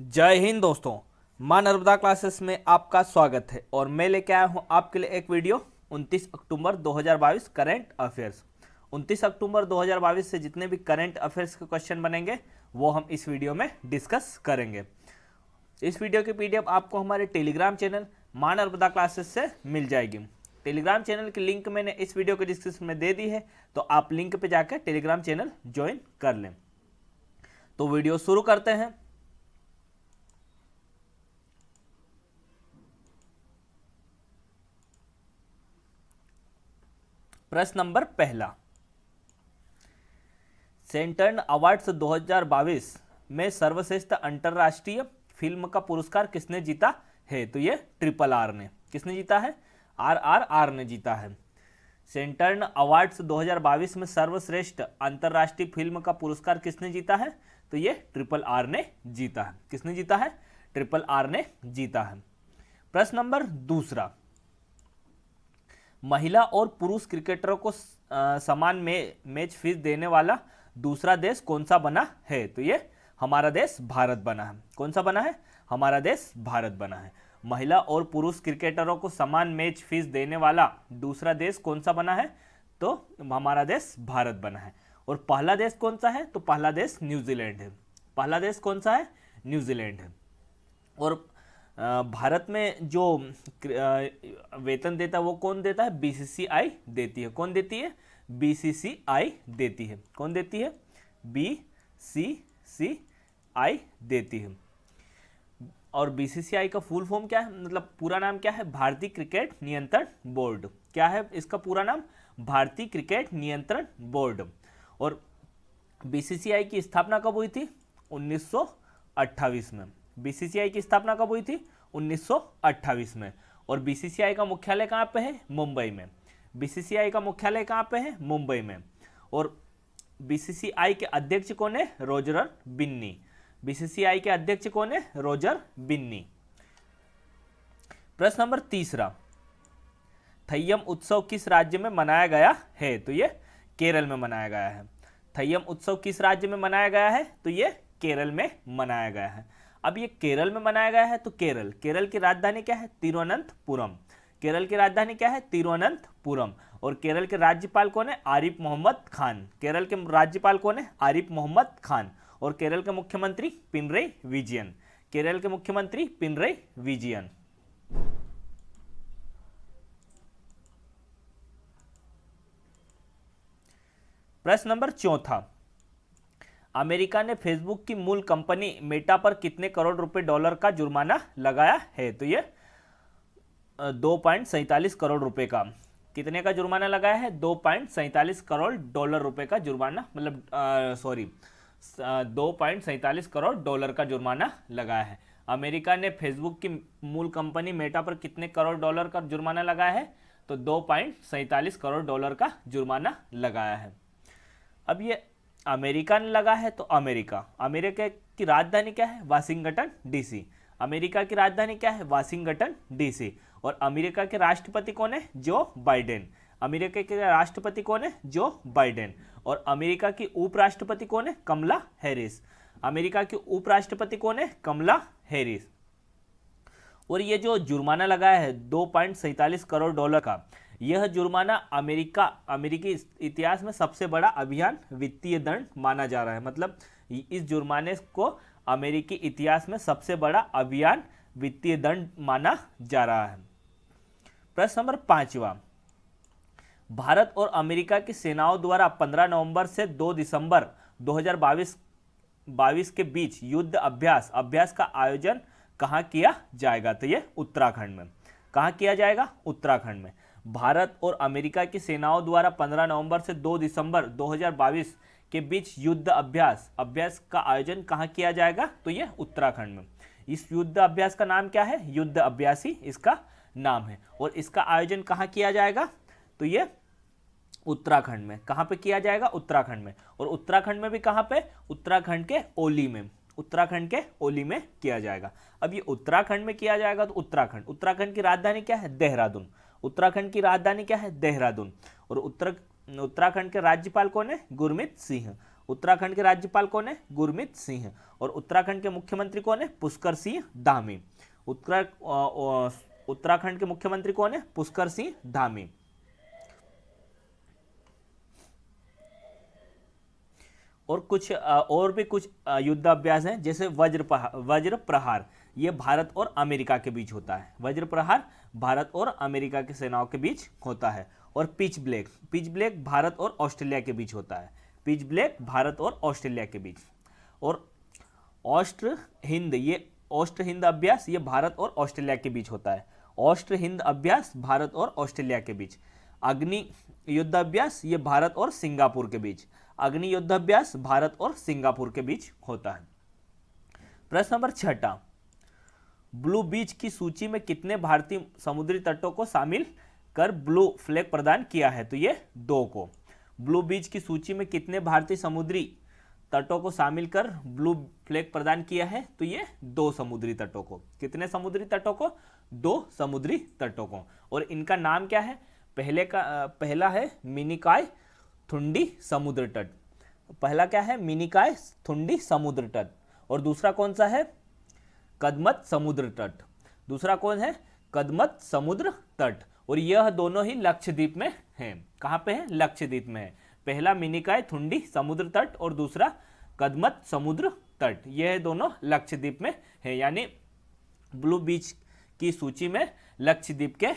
जय हिंद दोस्तों। मां नर्मदा क्लासेस में आपका स्वागत है और मैं लेके आया हूं आपके लिए एक वीडियो 29 अक्टूबर 2022 करंट अफेयर्स। 29 अक्टूबर 2022 से जितने भी करंट अफेयर्स के क्वेश्चन बनेंगे वो हम इस वीडियो में डिस्कस करेंगे। इस वीडियो की पीडीएफ आपको हमारे टेलीग्राम चैनल मां नर्मदा क्लासेस से मिल जाएगी। टेलीग्राम चैनल की लिंक मैंने इस वीडियो के डिस्क्रिप्शन में दे दी है, तो आप लिंक पे जाकर टेलीग्राम चैनल ज्वाइन कर लें। तो वीडियो शुरू करते हैं। प्रश्न नंबर पहला, सेंटर्न अवार्ड्स 2022 में सर्वश्रेष्ठ अंतरराष्ट्रीय फिल्म का पुरस्कार किसने जीता है? तो ये ट्रिपल आर ने। किसने जीता है? आर ने जीता है। सेंटर्न अवार्ड्स 2022 में सर्वश्रेष्ठ अंतरराष्ट्रीय फिल्म का पुरस्कार किसने जीता है? तो ये ट्रिपल आर ने जीता है। किसने जीता है? ट्रिपल आर ने जीता है। प्रश्न नंबर दूसरा, महिला और पुरुष क्रिकेटरों को समान मैच फीस देने वाला दूसरा देश कौन सा बना है? तो ये हमारा देश भारत बना है। कौन सा बना है? हमारा देश भारत बना है। महिला और पुरुष क्रिकेटरों को समान मैच फीस देने वाला दूसरा देश कौन सा बना है? तो हमारा देश भारत बना है। और पहला देश कौन सा है? तो पहला देश न्यूजीलैंड है। पहला देश कौन सा है? न्यूजीलैंड है। और भारत में जो वेतन देता है वो कौन देता है? बीसीसीआई देती है। कौन देती है? बीसीसीआई देती है। कौन देती है? बीसीसीआई देती है। और बीसीसीआई का फुल फॉर्म क्या है, मतलब पूरा नाम क्या है? भारतीय क्रिकेट नियंत्रण बोर्ड। क्या है इसका पूरा नाम? भारतीय क्रिकेट नियंत्रण बोर्ड। और बीसीसीआई की स्थापना कब हुई थी? 1928 में। बीसीसीआई की स्थापना कब हुई थी? 1928 में। और बीसीसीआई का मुख्यालय कहाँ पे है? मुंबई में। बीसीसीआई का मुख्यालय कहाँ पे है? मुंबई में। और बीसीसीआई के अध्यक्ष कौन है? रोजर बिन्नी। बीसीसीआई के अध्यक्ष कौन है? रोजर बिन्नी। प्रश्न नंबर तीसरा, थय्यम उत्सव किस राज्य में मनाया गया है? तो ये केरल में मनाया गया है। थय्यम उत्सव किस राज्य में मनाया गया है? तो ये केरल में मनाया गया है। अब ये केरल में मनाया गया है तो केरल की राजधानी क्या है? तिरुवनंतपुरम। केरल की राजधानी क्या है? तिरुवनंतपुरम। और केरल के राज्यपाल कौन है? आरिफ मोहम्मद खान। केरल के राज्यपाल कौन है? आरिफ मोहम्मद खान। और केरल के मुख्यमंत्री पिनरई विजयन। केरल के मुख्यमंत्री पिनरई विजयन। प्रश्न नंबर चौथा, अमेरिका ने फेसबुक की मूल कंपनी मेटा पर कितने करोड़ रुपए डॉलर का जुर्माना लगाया है? तो ये 2.47 करोड़ रुपए का। कितने का जुर्माना लगाया है? 2.47 करोड़ डॉलर रुपए का जुर्माना, मतलब 2.47 करोड़ डॉलर का जुर्माना लगाया है। अमेरिका ने फेसबुक की मूल कंपनी मेटा पर कितने करोड़ डॉलर का जुर्माना लगाया है? तो 2.47 करोड़ डॉलर का जुर्माना लगाया है। अब ये अमेरिका ने लगा है तो अमेरिका की राजधानी क्या है? Washington DC. अमेरिका की राजधानी क्या है? Washington DC. और अमेरिका के राष्ट्रपति कौन है? Joe Biden. अमेरिका के राष्ट्रपति कौन है? Joe Biden. और अमेरिका की उपराष्ट्रपति कौन है? कमला हैरिस। अमेरिका की उपराष्ट्रपति कौन है? कमला हैरिस। और ये जो जुर्माना लगाया है 2.47 करोड़ डॉलर का, यह जुर्माना अमेरिकी इतिहास में सबसे बड़ा अभियान वित्तीय दंड माना जा रहा है। मतलब इस जुर्माने को अमेरिकी इतिहास में सबसे बड़ा अभियान वित्तीय दंड माना जा रहा है। प्रश्न नंबर पांचवा, भारत और अमेरिका की सेनाओं द्वारा 15 नवंबर से 2 दिसंबर 2022 के बीच युद्ध अभ्यास का आयोजन कहाँ किया जाएगा? तो ये उत्तराखंड में। कहाँ किया जाएगा? उत्तराखंड में। भारत और अमेरिका की सेनाओं द्वारा 15 नवंबर से 2 दिसंबर 2022 के बीच युद्ध अभ्यास का आयोजन कहाँ किया जाएगा? तो ये उत्तराखंड में। इस युद्ध अभ्यास का नाम क्या है? युद्ध अभ्यासी इसका नाम है। और इसका आयोजन कहाँ किया जाएगा? तो ये उत्तराखंड में। कहाँ पे किया जाएगा? उत्तराखंड में। और उत्तराखंड में भी कहाँ पे? उत्तराखंड के ओली में। उत्तराखंड के ओली में किया जाएगा। अब ये उत्तराखंड में किया जाएगा तो उत्तराखंड की राजधानी क्या है? देहरादून। उत्तराखंड की राजधानी क्या है? देहरादून। और उत्तराखंड के राज्यपाल कौन है? गुरमीत सिंह। उत्तराखंड के राज्यपाल कौन है? गुरमीत सिंह। और उत्तराखंड के मुख्यमंत्री कौन है? पुष्कर सिंह धामी। उत्तराखंड के मुख्यमंत्री कौन है? पुष्कर सिंह धामी। और भी कुछ युद्ध अभ्यास हैं, जैसे वज्र प्रहार, ये भारत और अमेरिका के बीच होता है। वज्र प्रहार भारत और अमेरिका की सेनाओं के बीच होता है। और पिच ब्लैक भारत और ऑस्ट्रेलिया के बीच होता है। पिच ब्लैक भारत और ऑस्ट्रेलिया के बीच। और ऑस्ट्र हिंद अभ्यास, ये भारत और ऑस्ट्रेलिया के बीच होता है। ऑस्ट्र हिंद अभ्यास भारत और ऑस्ट्रेलिया के बीच। अग्नि युद्ध अभ्यास, ये भारत और सिंगापुर के बीच। अग्नि युद्ध अभ्यास भारत और सिंगापुर के बीच होता है। प्रश्न नंबर 6, ब्लू बीच की सूची में कितने भारतीय समुद्री तटों को शामिल कर ब्लू फ्लैग प्रदान किया है? तो ये 2 को। ब्लू बीच की सूची में कितने भारतीय समुद्री तटों को शामिल कर ब्लू फ्लैग प्रदान किया है? तो ये 2 समुद्री तटों को। कितने समुद्री तटों को? 2 समुद्री तटों को। और इनका नाम क्या है? पहला है मिनिकॉय थुंडी समुद्र तट। पहला क्या है? मिनिकॉय थुंडी समुद्र तट। और दूसरा कौन सा है? कदमत समुद्र तट। दूसरा कौन है? कदमत समुद्र तट। और यह दोनों ही लक्षद्वीप में हैं। कहाँ पे है? लक्षद्वीप में है। पहला मिनिकॉय थुंडी समुद्र तट और दूसरा कदमत समुद्र तट, यह दोनों लक्षद्वीप में है। यानी ब्लू बीच की सूची में लक्षद्वीप के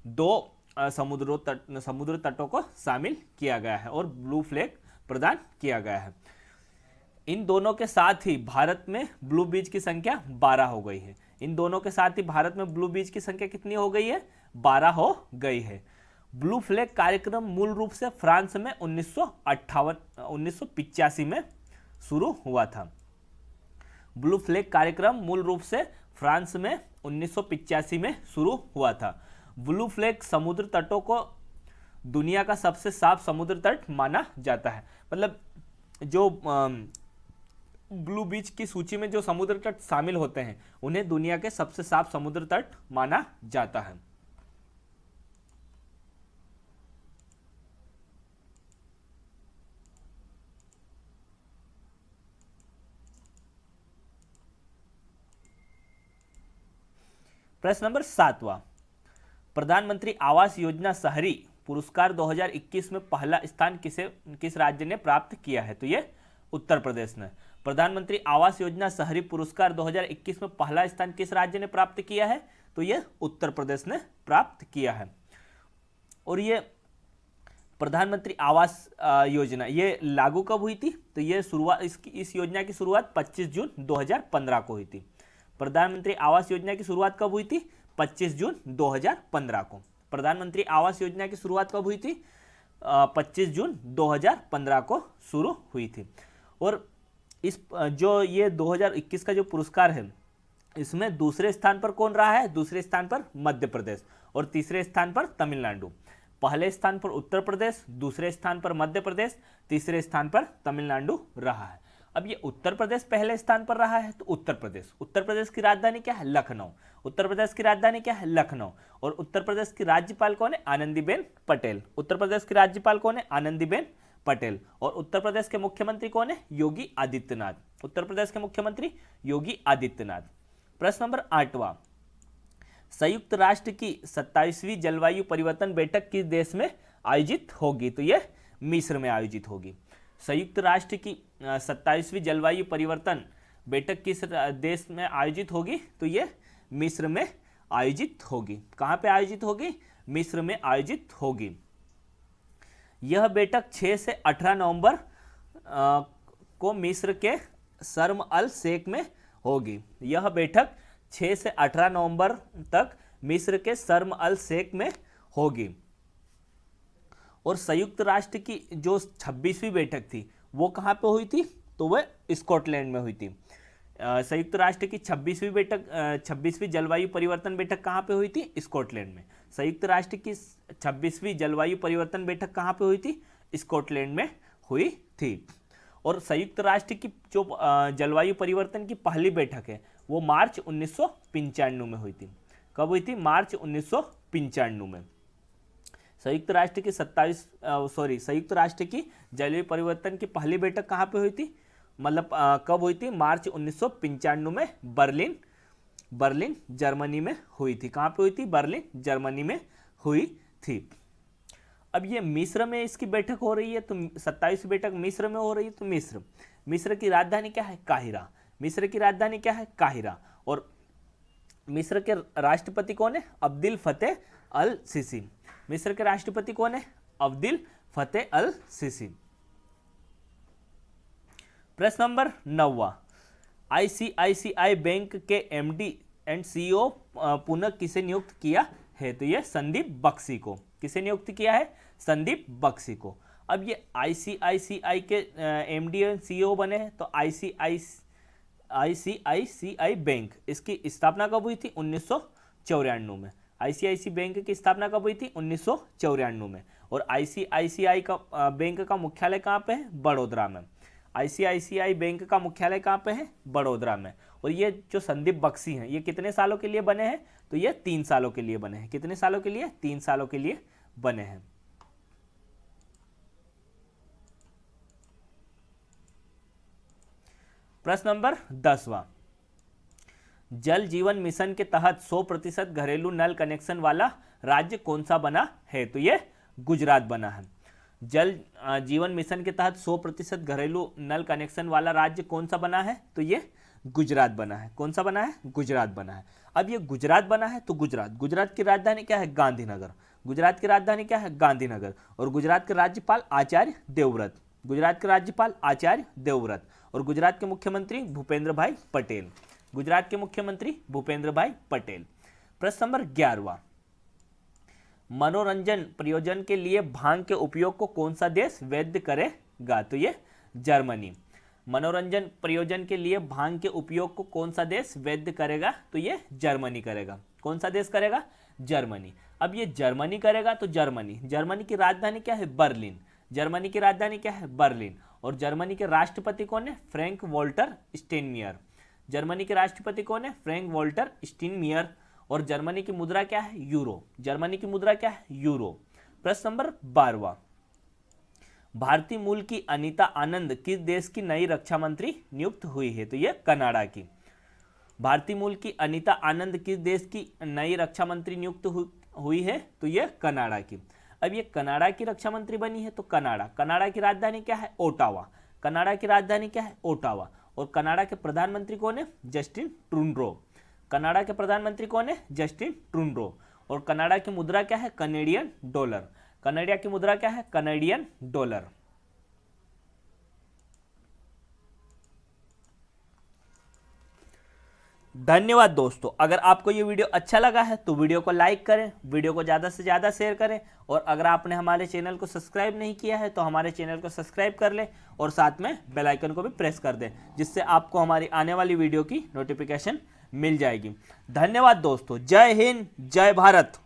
2 समुद्र तटों को शामिल किया गया है और ब्लू फ्लैग प्रदान किया गया है। इन दोनों के साथ ही भारत में ब्लू बीच की संख्या 12 हो गई है। इन दोनों के साथ ही भारत में ब्लू बीच की संख्या कितनी हो गई है? 12 हो गई है। ब्लू फ्लैग कार्यक्रम मूल रूप से फ्रांस में 1985 में शुरू हुआ था। ब्लू फ्लैग कार्यक्रम मूल रूप से फ्रांस में 1985 में शुरू हुआ था। ब्लू फ्लैग समुद्र तटों को दुनिया का सबसे साफ समुद्र तट माना जाता है। मतलब जो ब्लू बीच की सूची में जो समुद्र तट शामिल होते हैं उन्हें दुनिया के सबसे साफ समुद्र तट माना जाता है। प्रश्न नंबर 7वां, प्रधानमंत्री आवास योजना शहरी पुरस्कार 2021 में पहला स्थान किस राज्य ने प्राप्त किया है? तो ये उत्तर प्रदेश ने। प्रधानमंत्री आवास योजना शहरी पुरस्कार 2021 में पहला स्थान किस राज्य ने प्राप्त किया है? तो ये उत्तर प्रदेश ने प्राप्त किया है। और ये प्रधानमंत्री आवास योजना ये लागू कब हुई थी? तो ये इस योजना की शुरुआत 25 जून 2015 को हुई थी। प्रधानमंत्री आवास योजना की शुरुआत कब हुई थी? 25 जून 2015 को। प्रधानमंत्री आवास योजना की शुरुआत कब हुई थी? 25 जून 2015 को शुरू हुई थी। और इस जो ये 2021 का जो पुरस्कार है इसमें दूसरे स्थान पर कौन रहा है? दूसरे स्थान पर मध्य प्रदेश और तीसरे स्थान पर तमिलनाडु। पहले स्थान पर उत्तर प्रदेश, दूसरे स्थान पर मध्य प्रदेश, तीसरे स्थान पर तमिलनाडु रहा है। अब ये उत्तर प्रदेश पहले स्थान पर रहा है तो उत्तर प्रदेश की राजधानी क्या है? लखनऊ। उत्तर प्रदेश की राजधानी क्या है? लखनऊ। और उत्तर प्रदेश की राज्यपाल कौन है? आनंदीबेन पटेल। उत्तर प्रदेश की राज्यपाल कौन है? आनंदीबेन पटेल। और उत्तर प्रदेश के मुख्यमंत्री कौन है? योगी आदित्यनाथ। उत्तर प्रदेश के मुख्यमंत्री योगी आदित्यनाथ। प्रश्न नंबर 8वां, संयुक्त राष्ट्र की 27वीं जलवायु परिवर्तन बैठक किस देश में आयोजित होगी? तो यह मिस्र में आयोजित होगी। संयुक्त राष्ट्र की 27वीं जलवायु परिवर्तन बैठक किस देश में आयोजित होगी? तो यह मिस्र में आयोजित होगी। कहाँ पे आयोजित होगी? मिस्र में आयोजित होगी। यह बैठक 6 से 18 नवंबर को मिस्र के शर्म अल शेख में होगी। यह बैठक 6 से 18 नवंबर तक मिस्र के शर्म अल शेख में होगी। और संयुक्त राष्ट्र की जो 26वीं बैठक थी वो कहाँ पे हुई थी? तो वह स्कॉटलैंड में हुई थी। संयुक्त राष्ट्र की 26वीं जलवायु परिवर्तन बैठक कहाँ पे हुई थी? स्कॉटलैंड में। संयुक्त राष्ट्र की 26वीं जलवायु परिवर्तन बैठक कहाँ पे हुई थी? स्कॉटलैंड में हुई थी। और संयुक्त राष्ट्र की जो जलवायु परिवर्तन की पहली बैठक है वो मार्च 1995 में हुई थी। कब हुई थी? मार्च 1995 में। संयुक्त राष्ट्र की संयुक्त राष्ट्र की जलवायु परिवर्तन की पहली बैठक कहाँ पे हुई थी, मतलब कब हुई थी? मार्च 1995 में बर्लिन जर्मनी में हुई थी। कहाँ पे हुई थी? बर्लिन जर्मनी में हुई थी। अब ये मिस्र में इसकी बैठक हो रही है, तो 27वीं बैठक मिस्र में हो रही है। तो मिस्र की राजधानी क्या है? काहिरा। मिस्र की राजधानी क्या है? काहिरा। और मिस्र के राष्ट्रपति कौन है? अब्दुल फतेह अल सीसी। मिस्र के राष्ट्रपति कौन है? अब्दुल फतेह अल सीसी। प्रश्न नंबर 9, आईसीआईसीआई बैंक के एमडी एंड सीईओ पुनः किसे नियुक्त किया है? तो ये संदीप बख्शी को। किसे नियुक्त किया है? संदीप बख्शी को। अब ये आईसीआईसीआई के एमडी एंड सीईओ बने हैं, तो आईसीआईसीआई बैंक, इसकी स्थापना कब हुई थी? 1994 में। आईसीआईसीआई बैंक की स्थापना कब हुई थी? 1994 में। और आईसीआईसीआई का बैंक का मुख्यालय कहाँ पे है? बड़ोदरा में। आईसीआईसीआई बैंक का मुख्यालय कहाँ पे है? बड़ोदरा में। और ये जो संदीप बख्शी हैं, ये कितने सालों के लिए बने हैं? तो ये 3 सालों के लिए बने हैं। कितने सालों के लिए? 3 सालों के लिए बने हैं। प्रश्न नंबर 10, जल जीवन मिशन के तहत 100% घरेलू नल कनेक्शन वाला राज्य कौन सा बना है? तो ये गुजरात बना है। जल जीवन मिशन के तहत 100% घरेलू नल कनेक्शन वाला राज्य कौन सा बना है? तो ये गुजरात बना है। कौन सा बना है? गुजरात बना है। अब ये गुजरात बना है, तो गुजरात की राजधानी क्या है? गांधीनगर। गुजरात की राजधानी क्या है? गांधीनगर। और गुजरात के राज्यपाल आचार्य देवव्रत। गुजरात के राज्यपाल आचार्य देवव्रत। और गुजरात के मुख्यमंत्री भूपेंद्र भाई पटेल। गुजरात के मुख्यमंत्री भूपेंद्र भाई पटेल। प्रश्न नंबर 11, मनोरंजन प्रयोजन के लिए भांग के उपयोग को कौन सा देश वैध करेगा? तो ये जर्मनी। मनोरंजन प्रयोजन के लिए भांग के उपयोग को कौन सा देश वैध करेगा? तो ये जर्मनी करेगा। कौन सा देश करेगा? जर्मनी। अब ये जर्मनी करेगा, तो जर्मनी की राजधानी क्या है? बर्लिन। जर्मनी की राजधानी क्या है? बर्लिन। और जर्मनी के राष्ट्रपति कौन है? Frank Walter स्टेनमियर। जर्मनी के राष्ट्रपति कौन है? Frank Walter Steinmeier. और जर्मनी की मुद्रा क्या है? यूरो। जर्मनी की मुद्रा क्या है? यूरो। प्रश्न नंबर 12, भारतीय मूल की अनीता आनंद किस देश की नई रक्षा मंत्री नियुक्त हुई है? तो ये कनाडा की। भारतीय मूल की अनीता आनंद किस देश की नई रक्षा मंत्री नियुक्त हुई है? तो ये कनाडा की। अब ये कनाडा की रक्षा मंत्री बनी है, तो कनाडा की राजधानी क्या है? ओटावा। कनाडा की राजधानी क्या है? ओटावा। और कनाडा के प्रधानमंत्री कौन है? Justin Trudeau. कनाडा के प्रधानमंत्री कौन है? Justin Trudeau. और कनाडा की मुद्रा क्या है? Canadian dollar. कनाडा की मुद्रा क्या है? Canadian dollar. धन्यवाद दोस्तों। अगर आपको ये वीडियो अच्छा लगा है तो वीडियो को लाइक करें, वीडियो को ज़्यादा से ज़्यादा शेयर करें। और अगर आपने हमारे चैनल को सब्सक्राइब नहीं किया है तो हमारे चैनल को सब्सक्राइब कर लें और साथ में बेल आइकन को भी प्रेस कर दें, जिससे आपको हमारी आने वाली वीडियो की नोटिफिकेशन मिल जाएगी। धन्यवाद दोस्तों। जय हिंद, जय भारत।